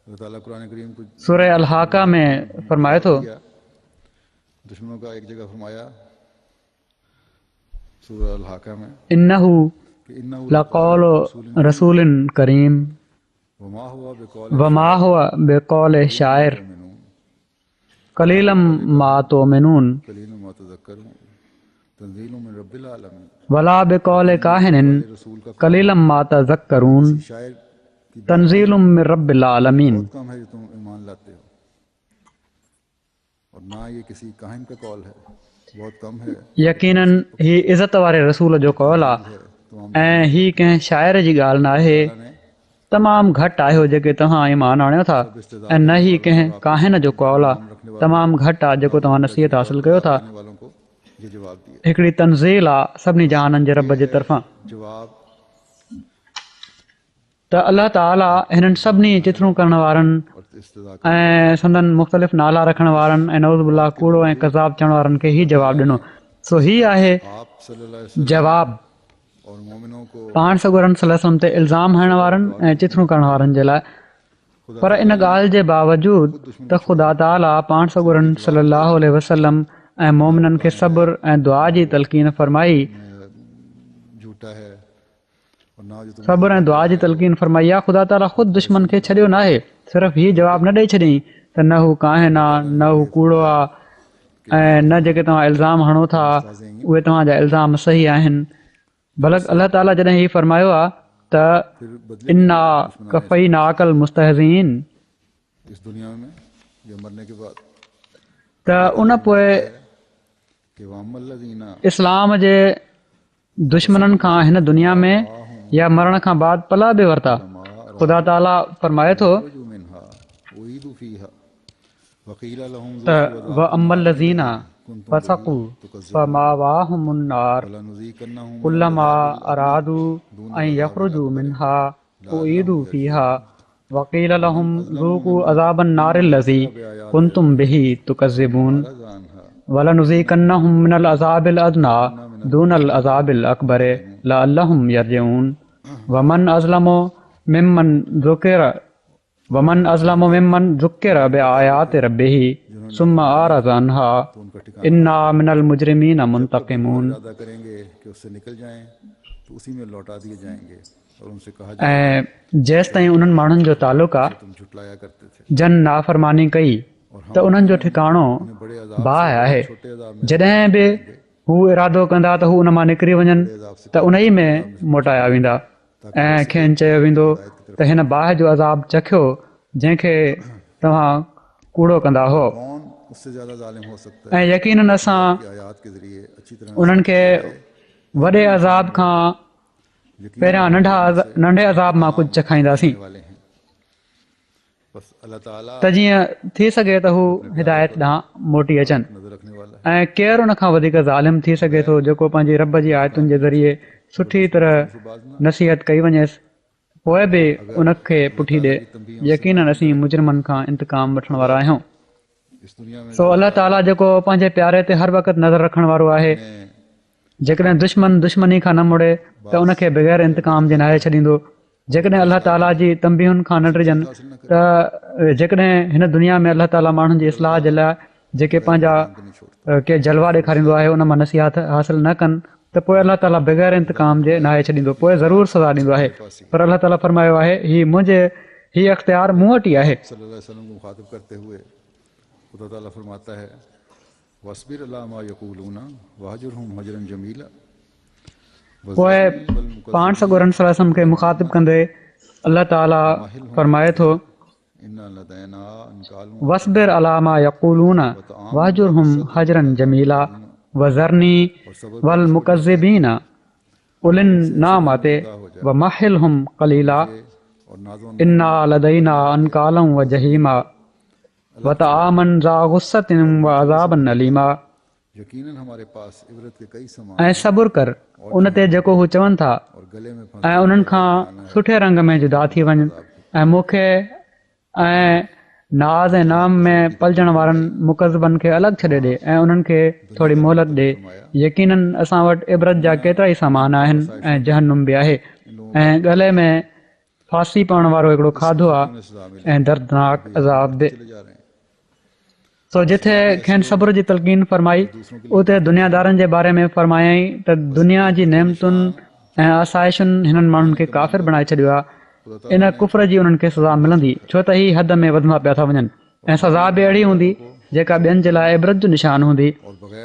अल्लाह ताला कुरान करीम को सूरह अल हाका में फरमाए थो दुश्मनों का एक जगह फरमाया सूरह अल हाका में इन्नहु लक़ौलु रसूलिन करीम वमा हुआ बिक़ौल शायर कलीलम मा तुमिनून वला बिक़ौल काहिनिन कलीलम मा तज़क्करून तंज़ीलुम मिन रब्बिल आलमीन। कम है जो तुम ईमान लाते हो और ना ये किसी काहिन का कौल है, बहुत कम है। यकीनन ही इज़त वारे रसूल जो कौल आहे ऐं ही कंहिं शाइर जी ॻाल्हि न आहे, तमामु घटि आहे जेके तव्हां ईमान आणियो था, ऐं न ही कंहिं काहिन जो कौल आहे, तमामु घटि आहे जेको तव्हां नसीहत हासिलु कयो था। हिकिड़ी तंज़ील आहे सभिनी जहाननि जे रब जे तरफ़ां। त अलाह ताला हिननि सभिनी चिथड़ूं करण वारनि ऐं संदन मुख़्तलिफ़ नाला रखण वारनि ऐं नऊज़ुबिल्लाह कूड़ो ऐं कज़ाब चवण वारनि खे ही जवाबु ॾिनो। सो ही आहे जवाबु पाण सॻोरनि सलम ते इल्ज़ाम हणण वारनि ऐं चिथड़ूं करण वारनि जे लाइ। पर इन ॻाल्हि जे बावजूदि त ख़ुदा ताला पाण सॻोरनि सल्लल्लाहु अलैहि वसल्लम ऐं मोमिननि खे सब्र ऐं दुआ जी तलक़ीन फरमाई, सब्र ऐं दुआ जी तलक़ीन फरमाई आहे, ख़ुदा ताला ख़ुदि दुश्मन खे छॾियो न आहे। सिर्फ़ु हीउ जवाबु न ॾेई छॾियईं त न हू काहिन आहे, न हू कूड़ो आहे, ऐं न जेके तव्हां इल्ज़ाम हणो था उहे तव्हांजा इल्ज़ाम सही आहिनि। बल्कि अलाह ताला जॾहिं हीउ फरमायो आहे त इन्ना कफ़ैनाकल मुस्तहज़ीन, त उन पोइ इस्लाम जे दुश्मननि खां हिन दुनिया में या मरण खां बाद पला बि वरिता। ख़ुदा ताला फरमाए थो त व अम्मल लज़ीना फसक़ू फमावाहुमुन नार कुल्लमा अरादू अन यख़रुजू मिन्हा उईदू फ़ीहा वक़ील लहुम ज़ूक़ू अज़ाबन नारिल लज़ी कुंतुम बिही तुकज़्ज़िबून वलनुज़ीक़न्नहुम मिनल अज़ाबिल अदना दूनल अज़ाबिल अकबर लअल्लहुम यरजिऊन वमन अज़लमु मिम्मन ज़ुक्किर बिआयाति रब्बिही सुम्मा अअरज़ अन्हा इन्ना मिनल मुजरिमीन मुंतक़िमून। ऐं जेसि ताईं उन्हनि माण्हुनि जो तालुक़ आहे जन नाफ़रमानी कई त उन्हनि जो ठिकाणो बाहि आहे। जॾहिं बि हू इरादो कंदा त हू उन मां निकिरी वञनि त उन ई में मोटाया वेंदा ऐं खेनि चयो वेंदो त हिन बाहि जो अज़ाब चखियो जंहिंखे तव्हां कूड़ो कंदा हो। ऐं यकीनन असां उन्हनि खे वॾे अज़ाब खां पहिरियां नंढे अज़ाब मां कुझु चखाईंदासीं त जीअं थी सघे त हू हिदायत ॾांहुं मोटी अचनि। ऐं केरु उन खां वधीक ज़ालिम थी सघे थो जेको पंहिंजी रब जी आयतुनि जे ज़रिए सुठी तरह नसीहत कई वञेसि पोइ बि उन खे पुठी ॾे। यकीनन असीं मुजरिमनि खां इंतकाम वठण वारा आहियूं। सो अलाह ताला जेको पंहिंजे प्यारे ते हर वक़्तु नज़र रखण वारो आहे, जेकॾहिं दुश्मनी खां न मुड़े त उनखे बग़ैर इंतकाम जे नाहे छॾींदो। जेकॾहिं अलाह ताला जी तंबीहुनि खां न डिॼनि त जेकॾहिं हिन दुनिया में अलाह ताला माण्हुनि जी इस्लाह जे लाइ जेके पंहिंजा के जलवा ॾेखारींदो आहे उन मां नसीहत हासिल न कनि त पोइ अलाह ताला बग़ैर इंतकाम जे नाहे छॾींदो, पोइ ज़रूरु सज़ा ॾींदो आहे। पर अलाह ताला फरमायो आहे हीउ अख़्तियार मूं वटि ई आहे। पोइ पाण सॻोरनि सलम खे मुखातिब कंदे अलाह ताला फरमाए थो वस्बिर अला मा यक़ूलून वहजुरहुम हजरन जमीला वज़रनी वल मुकज़्ज़िबीन उलिन नामते वमहिलहुम क़लीला इन्ना लदैना अनकालम व जहीमा वतआमन ज़ा गुस्सतिन व अज़ाबन अलीमा। ऐं सब्र कर उन ते जेको हू चवनि था ऐं उन्हनि खां सुठे रंग में जुदा थी वञ ऐं मूंखे ऐं नाज़ ऐं नाम में पलजण वारनि मुकज़बनि खे अलॻि छॾे ॾे ऐं उन्हनि खे थोरी मोहलत ॾे। यकीनन असां वटि इबरत जा केतिरा ई सामान आहिनि ऐं जहनुम बि आहे। ऐं गले में फांसी पवण वारो हिकिड़ो खाधो आहे उन्हें सजा मिले ऐं दर्दनाक अज़ाब दे चले जा रहे हैं। सो जिथे खेनि सब्र जी तलक़ीन फरमाई उते दुनियादारनि जे बारे में फरमायई त दुनिया जी नेमतुनि ऐं आसाइशुनि हिननि माण्हुनि खे काफ़िर बणाए छॾियो आहे। इन कुफर जी उन्हनि खे सज़ा मिलंदी छो त ही हद में वधंदा पिया था वञनि ऐं सज़ा बि अहिड़ी हूंदी जेका ॿियनि जे लाइ इबरत जो निशान हूंदी।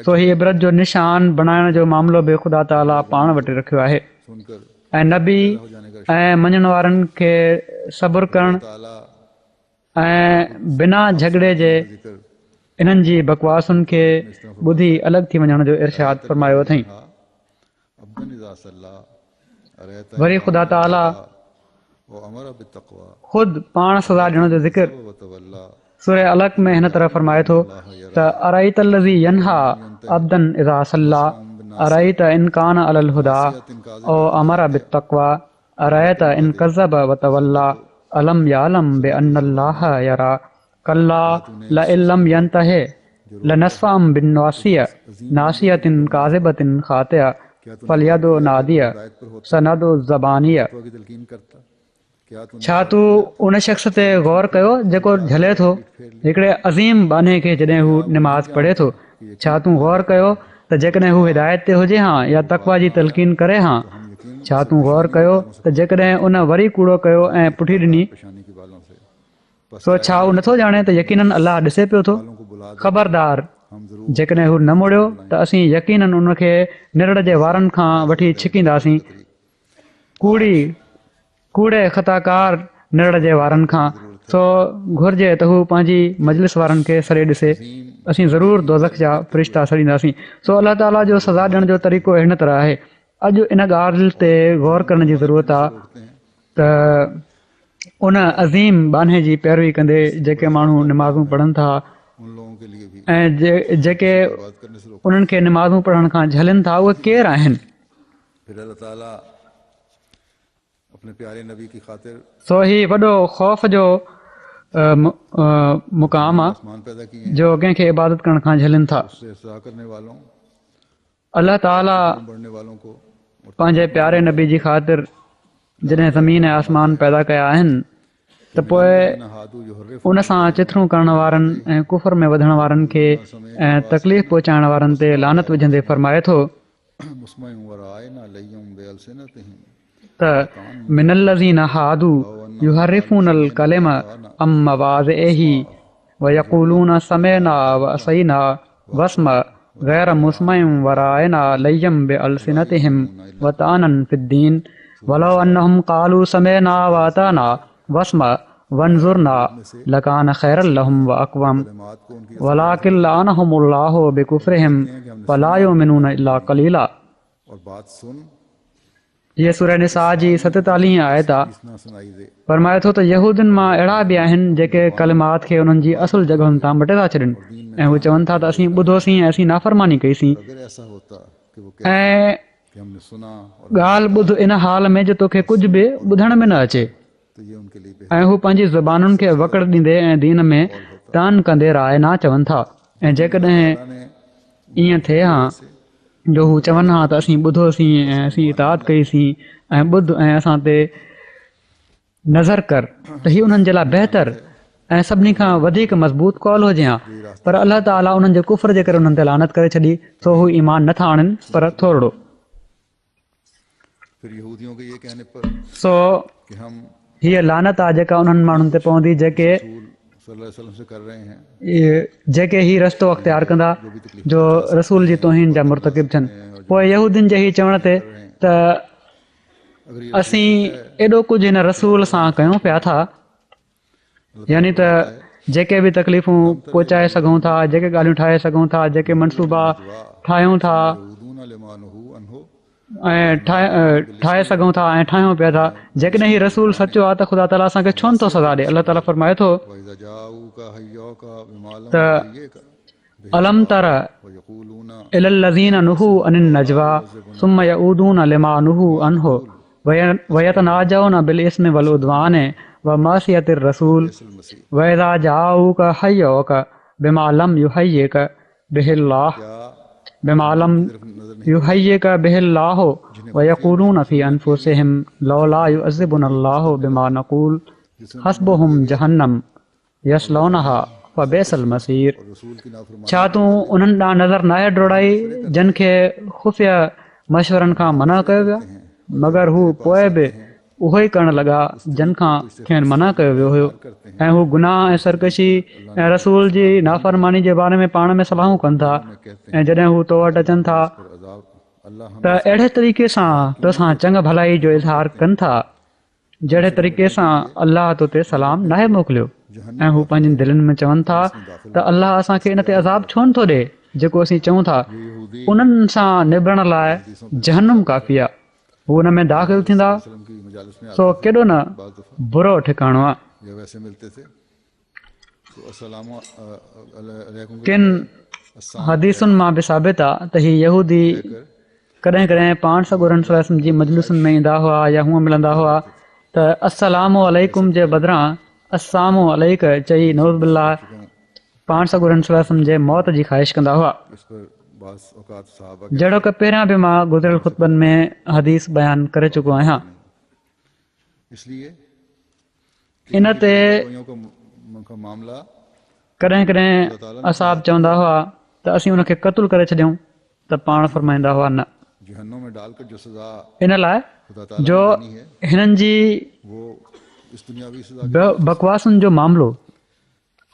सो ही इबरत जो निशान बणाइण जो मामिलो बि ख़ुदा ताला पाण वटि रखियो आहे सुनकर ऐं नबी ऐं मञण वारनि खे सब्र करणु ताला ऐं बिना झगड़े जे जिक्र इन्हनि जी बकवासुनि खे ॿुधी अलॻि थी वञण जो इरशाद फरमायो अथई। अब्दन इज़ा सल्ला अरैता वरी ख़ुदा ताला व अमर बित्तक़वा ख़ुदि पाण सज़ा ॾियण जो ज़िक्र व तवल्ला सूरह अलक़ में हिन तरह फरमाए थो त अराइत लज़ी यन्हा अब्दन इज़ा सल्ला अराइत इन कान अलल हुदा ओ अमर बित्तक़वा अराइत इन कज़ब व तवल्ला अलम यालम बिअन्नल्लाह यरा कल्ला लइल्लम यंतहि लनस्फअम बिन्नासिय नासियतिन काज़िबतिन खातिया फलयदु नादिया सनदु ज़बानिया। की तलकीन करता क्या तूने छा तूं उन शख़्स ते गौर कयो जेको झले थो हिकिड़े अज़ीम बाने खे जॾहिं हू निमाज़ पढ़े थो। छा तूं गौर कयो त जेकॾहिं हू हिदायत ते हुजे हा या तक़वा जी तलकीन करे हा। छा तूं गौर कयो त जेकॾहिं उन वरी कूड़ो कयो ऐं पुठी ॾिनी पेशानी की बालों से सो छा हू नथो ॼाणे त यकीनन अलाह ॾिसे पियो थो। ख़बरदार हम जरूर जेकॾहिं हू न मुड़ियो त असीं यकीनन उन खे निरड़ जे वारनि खां वठी छिकींदासीं कूड़े ख़ताकार निरड़ जे वारनि खां। सो घुर्जे त हू पंहिंजी मजलिस वारनि खे सड़े ॾिसे असीं ज़रूरु दोज़ख जा फ़रिश्ता सड़ींदासीं। सो अलाह ताला जो सज़ा ॾियण जो तरीक़ो हिन तरह आहे। अॼु इन ॻाल्हि ते गौर करण जी ज़रूरत आहे त उन अज़ीम बाने जी पैरवी कंदे जेके माण्हू निमाज़ूं पढ़नि था उन लोगों के लिए भी ऐं जेके बात करने से रोक। उन्हनि खे निमाज़ूं पढ़ण खां झलनि था उहे केरु आहिनि। फिर अल्लाह ताला अपने प्यारे नबी की खातिर सो ही वॾो ख़ौफ़ जो मुक़ाम आहे आसमान पैदा किए हैं जो कंहिंखे इबादत करण खां झलनि था। उससे सजा करने वालों अलाह ताला बढ़ने वालों को पंहिंजे प्यारे नबी जी ख़ातिर जॾहिं ज़मीन ऐं आसमान पैदा कया आहिनि त पोइ नहादू जो हर्रे उन सां चिथरूं करण वारनि ऐं कुफर में वधण वारनि खे ऐं तकलीफ़ पहुचाइण वारनि ते लानत विझंदे फरमाए थो मुस्मई वरायना लय्युम बिअलसिनतिहिम त मिनल्लज़ीन हादू युहर्रिफूनल कलिम अम मवाज़िही व यक़ूलून समिअना व असैना वस्म गैर मुस्मई वरायना लय्युम बिअलसिनतिहिम व तानन फिद्दीन वलौ अन्नहुम क़ालू समिअना व अताना वस्म वंजुरना लकान खैरल लहुम व अक़वम मात को उनकी वलाकिन लानहुमुल्लाहु बिकुफ्रिहिम फला युमिनून इल्ला क़लीला। और बात सुन हीअ सूरह निसा जी 47 आयत आहे। ना सुनाई दे फरमाए थो त यहूदियुनि मां अहिड़ा बि आहिनि जेके कलिमात खे उन्हनि जी असुल जॻहुनि तां मटे था छॾनि ऐं हू चवनि था त असीं ॿुधोसीं ऐं असीं नाफ़रमानी कईसीं अगर ऐसा होता कि वो ऐं कि हमने सुना और ॻाल्हि ॿुध इन हाल में जो तोखे कुझु बि ॿुधण में न अचे तो ये उनके लिए ऐं हू पंहिंजी ज़ुबानुनि खे वकड़ ॾींदे ऐं दीन में तान कंदे राय न चवनि था। ऐं जेकॾहिं बेहतर ने ईअं थिए हा जो हू चवनि हा त असीं ॿुधोसीं ऐं असीं इताद कईसीं ऐं ॿुध ऐं असां ते नज़र कर त हीअ उन्हनि जे लाइ बहितर ऐं सभिनी खां वधीक मज़बूत कौल हुजे हा। पर अलाह ताला उन्हनि जे कुफर जे करे उन्हनि ते लानत करे छॾी सो हू ईमान नथा आणनि पर थोरो। फिर यहूदियों के ये कहने पर सो कि हम हीअ लानत आहे जेका उन्हनि माण्हुनि ते पवंदी जेके रसूल सल्लल्लाहु अलैहि वसल्लम से कर रहे हैं जेके ही रस्तो अख़्तियार कंदा जो रसूल जी तौहीन जा मुर्तकिब थियनि। पोइ यहूदियुनि जे ही चवण ते त अगर ये असीं एॾो कुझु हिन रसूल सां कयूं पिया था यानी त जेके बि तकलीफ़ूं पहुचाए सघूं था जेके ॻाल्हियूं ठाहे सघूं था जेके मनसूबा ठाहियूं था यहूदून लिमा नहू अन्हु ऐं ठाहे सघूं था ऐं ठाहियूं पिया था जेकॾहिं ही रसूल सचो आहे त ख़ुदा ताला असांखे छो नथो सज़ा ॾिए। अलाह ताला फरमाए थो वइज़ा जाऊका हय्यूका बिमालम त यका अलम तर वयक़ूलून इलल लज़ीन नुहु अनिन नजवा सुम्म यऊदून लिमा नुहु अन्हु वयतनाजऊन बिल इस्मि वल उद्वान व मासियतिर रसूल मसीह वइज़ा जाऊका हय्यूका बिमा लम युहय्यिक बिहिल्लाह क्या बिमा लम नजर नहीं युहय्यिक बिहिल्लाह वयक़ूलून फ़ी अनफ़ुसिहिम लौला युअज़्ज़िबुना अल्लाहु बिमा नक़ूल हस्बुहुम जहन्नम यस्लौनहा फबिअसल मसीर। छा तूं उन्हनि ॾांहुं नज़र नाहे डोड़ाई जिन खे ख़ुफ़िया मशवरनि खां मना कयो वियो मगर हू पोइ बि उहो ई करणु लॻा जिन खां खेनि मना कयो वियो हुयो ऐं हू गुनाह ऐं सरकशी ऐं रसूल जी नाफ़रमानी जे बारे में पाण में सलाहूं कनि था ऐं जॾहिं हू तो वटि अचनि था त अहिड़े तरीक़े सां तोसां चङ भलाई जो इज़हार कनि था जहिड़े तरीक़े सां अलाह तो ते सलाम नाहे मोकिलियो ऐं हू पंहिंजनि दिलनि में चवनि था त अलाह असांखे इन ते अज़ाब छो नथो ॾिए जेको असीं चऊं था उन्हनि सां निबरण लाइ जहनुम काफ़ी आहे हू हुन में दाख़िल थींदा सो केॾो न बुरो ठिकाणो आहे। किन हदीसुनि मां बि साबित आहे त हीअ यहूदी कॾहिं कॾहिं पाण सॻोरन सलम जी मजलिसुनि में ईंदा हुआ या हूअं मिलंदा हुआ त अस्सलामु अलैकुम जे बदिरां अस्सामु अलैक चई नऊज़ बिल्लाह पाण सॻोरन सलम जे मौत जी ख़्वाहिश कंदा हुआ। जहिड़ो की पहिरियां बि मां गुज़िरियल ख़ुतबनि में हदीस बयानु करे चुको आहियां। इन ते कॾहिं कॾहिं असाब चवंदा हुआ त असीं हुनखे क़तलु करे छॾियूं त पाण फरमाईंदा हुआ न इन लाइ जो हिननि जी बकवासुनि जो मामिलो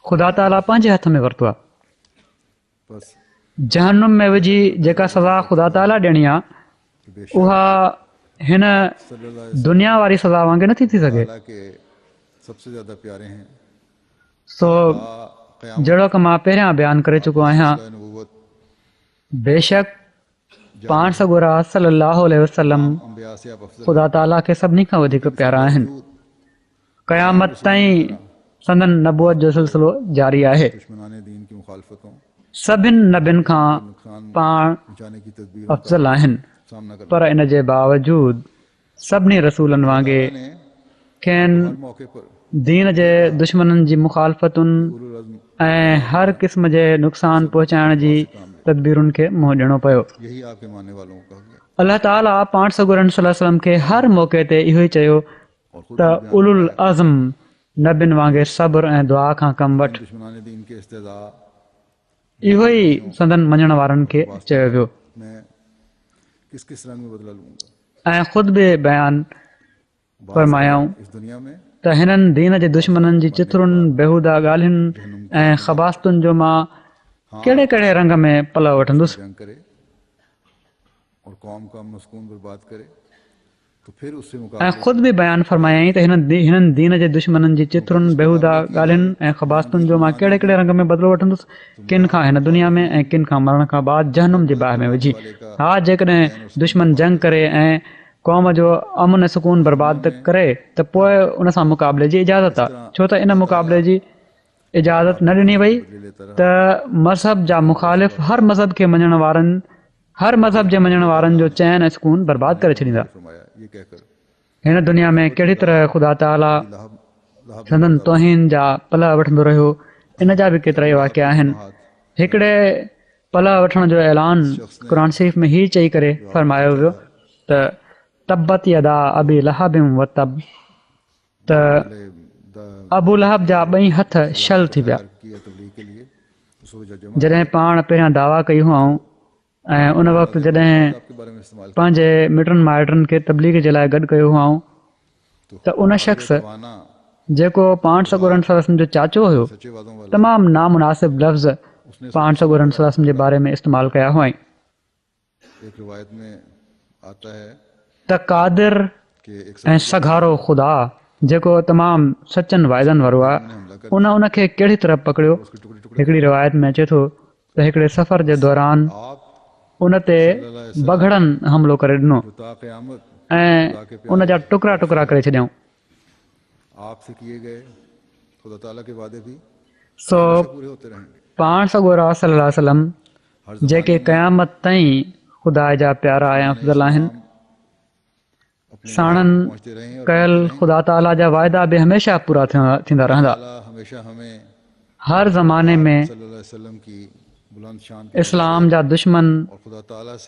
ख़ुदा ताला पंहिंजे हथ में वरितो आहे। जहन्नुम में विझी जेका सज़ा ख़ुदा ताला ॾियणी आहे उहा हिन दुनिया वारी सज़ा वांगुरु नथी थी सघे। सो जहिड़ो की मां पहिरियां बयानु करे चुको आहियां बेशक पाण सॻोरा सल्लल्लाहु अलैहि वसल्लम ख़ुदा ताला खे सभिनी खां वधीक प्यारा आहिनि। क़यामत ताईं संदन नबूअत जो सिलसिलो जारी आहे। सभिनि नबियुनि खां पाण अफ़ज़ल आहिनि पर इन जे बावजूद सभिनी रसूलनि वांगुरु खेनि दीन जे दुश्मननि जी मुखालफ़तुनि ऐं हर क़िस्म जे नुक़सान पहुचाइण जी तदबीरुनि खे मुंहुं ॾियणो पियो। अलाह ताला पाण सॻोरन सलम खे हर मौक़े ते इहो ई चयो त उलुल अज़म नबियुनि वांगुरु सब्र ऐं दुआ खां कमु वठि। इहो ई संदन मञण वारनि खे चयो वियो ऐं ख़ुदि बि बयानु फ़रमायाऊं त हिननि दीन जे दुश्मननि जी चिथरुनि बेहूदा ॻाल्हियुनि ऐं ख़बास्तुनि जो मां कहिड़े कहिड़े रंग में पल वठंदुसि। ऐं ख़ुदि बि बयानु फ़रमायाईं त हिननि दीन जे दुश्मननि जी चिथरुनि बेहूदा ॻाल्हियुनि ऐं ख़बास्तुनि जो मां कहिड़े कहिड़े रंग में बदिलो वठंदुसि किन खां हिन दुनिया में ऐं किन खां मरण खां बाद जहनुम जी बाहि में विझी। हा जेकॾहिं दुश्मन जंग करे ऐं क़ौम जो अमन ऐं सुकून बर्बाद करे त पोइ उन सां मुक़ाबले जी इजाज़त आहे छो त इन मुक़ाबले जी इजाज़त न ॾिनी वई त मज़हब जा मुख़ालिफ़ हर मज़हब खे मञण वारनि हर मज़हब जे मञण वारनि जो चैन ऐं सुकून बर्बाद करे छॾींदा। हिन दुनिया में कहिड़ी तरह ख़ुदा ताला संदन तौहीन जा पल वठंदो रहियो इन जा बि केतिरा ई वाक़िया आहिनि। हिकिड़े पल वठण जो ऐलान क़ुर शरीफ़ में हीउ चई करे फ़रमायो वियो त तबत यदा अबी लहब व तब त अबू लहब जा ॿई हथ शल थी विया जॾहिं पाण पहिरियां दावा कई हुआऊं ऐं उन वक़्तु जॾहिं पंहिंजे मिटनि माइटनि खे तबलीग जे लाइ गॾु कयो हुआऊं त उन शख़्स जेको पाण सॻोरन सलम जो चाचो हुयो तमामु नामुनासिब लफ़्ज़ पाण सॻोरन सलम जे बारे में इस्तेमालु कया हुआ त क़ादिर ऐं सघारो ख़ुदा जेको तमामु सचनि वाइदनि वारो आहे उनखे कहिड़ी तरह पकड़ियो। हिकिड़ी रिवायत में अचे थो त हिकिड़े सफ़र जे दौरान उन ते बघड़नि हमिलो करे ॾिनो ऐं उन जा टुकड़ा टुकड़ा करे छॾियऊं। सो पाण सॻोरा सल्लल्लाहु अलैहि वसल्लम जेके क़यामत ताईं ख़ुदा जा प्यारा ऐं अफ़ज़ल आहिनि साणनि कयल ख़ुदा ताला जा वाइदा बि हमेशह पूरा थींदा रहंदा। हर ज़माने में इस्लाम जा दुश्मन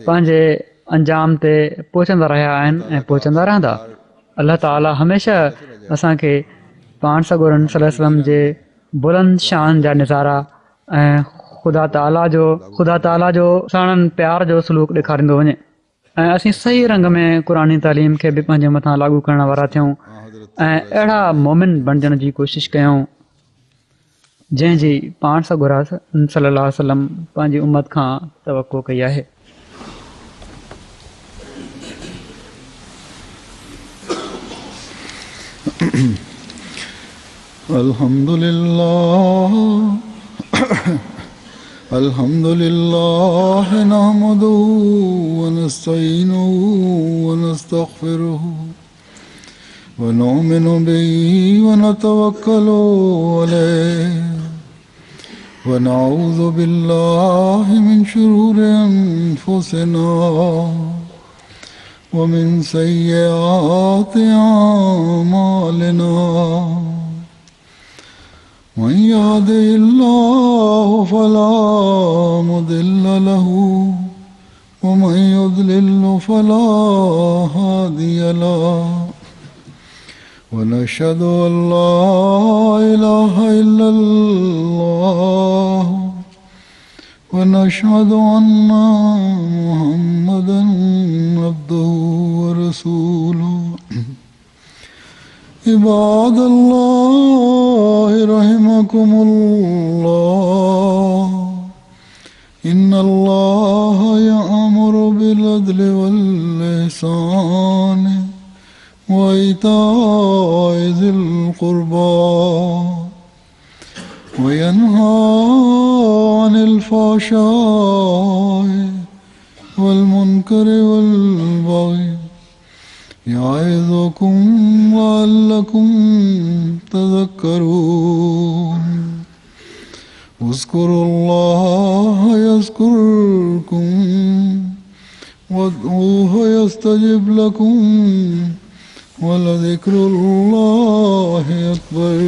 पंहिंजे अंजाम ते पहुचंदा रहिया आहिनि ऐं पहुचंदा रहंदा। अलाह ताला हमेशह असांखे पाण सॻोरनि सल्लल्लाहु अलैहि वसल्लम जे बुलंद शान जा निज़ारा ऐं ख़ुदा ताला जो साणनि प्यार जो सलूक ॾेखारींदो वञे ऐं असीं सही रंग में क़ुरानी तालीम खे बि पंहिंजे मथां लागू करण वारा थियूं ऐं अहिड़ा मोमिन बणजण जी कोशिशि कयूं जंहिंजी पाण सॻोरा सल्लल्लाहु अलैहि वसल्लम पंहिंजी उम्मत खां तवक़ो कई आहे। अल्हम्दुलिल्लाह नहमदुहु व नस्तईनुहु व नस्तगफिरुहु व नु'मिनु बिही व नतवक्कलु अलैहि व नऊज़ु बिल्लाहि मिन शुरूरि अनफुसिना व मिन सय्यिआति अअमालिना मन यहदिहिल्लाहु फला मुदिल्ल लहु व मन युद्लिल्हु फला हादिय लहु व नशहदु अन ला इलाहा इल्लल्लाह व नशहदु अन्ना मुहम्मदन अब्दुहु व रसूलुहु। इबादल्लाह रहिमकुमुल्लाह इन्नल्लाह यअमुरु बिल अदलि वल इहसानि व इताइ ज़िल क़ुर्बा व यन्हा अनिल फ़हशाइ वल मुनकरि वल बग़ि याइज़ुकुम लअल्लकुम तज़क्करून। उज़्कुरुल्लाह यज़्कुरुकुम वद्ऊहु यस्तजिब लकुम व लज़िक्रुल्लाहि अकबर।